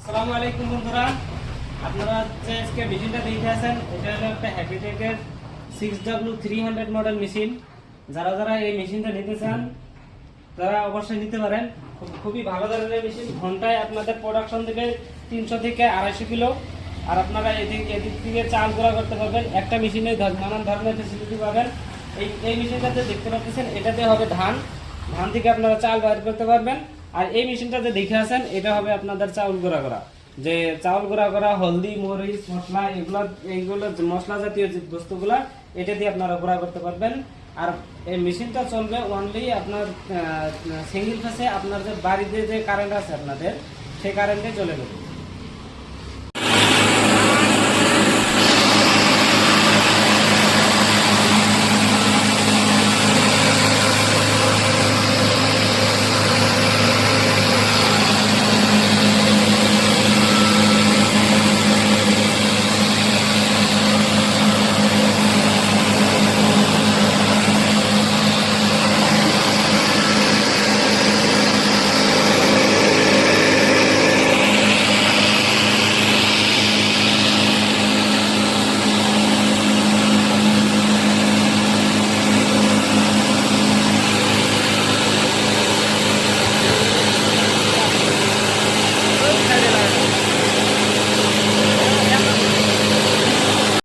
আসসালামু আলাইকুম বন্ধুরা, আপনারা যে আজকে মেশিনটা দেখতে আছেন এটা হলো একটা হ্যাপিটেকের 6W300 মডেল মেশিন। যারা যারা এই মেশিনটা নিতে চান তারা অবশ্যই নিতে পারেন। খুবই ভালো ধরনের মেশিন, ঘন্টায় আপনাদের প্রোডাকশন দেবে 300 থেকে 250 কিলো। আর আপনারা এদিক থেকে চাল গুঁড়া করতে পারবেন। একটা মেশিনে নানান ধরনের ফেসিলিটি পাবেন। এই মেশিনটাতে দেখতে পাচ্ছেন এটাতে হবে ধান থেকে আপনারা চাল বাইর করতে পারবেন। আর এই মেশিনটাতে দেখে আছেন এটা হবে আপনাদের চাউল গুঁড়া করা, যে চাউল গুঁড়া করা, হলদি, মরিচ, মশলা, এইগুলো মশলা জাতীয় যে বস্তুগুলা এটা দিয়ে আপনারা গুঁড়া করতে পারবেন। আর এই মেশিনটা চলবে অনলি আপনার সিঙ্গেল ফেসে, আপনার যে বাড়িতে যে কারেন্ট আছে আপনাদের সেই কারেন্টে চলে যাবে।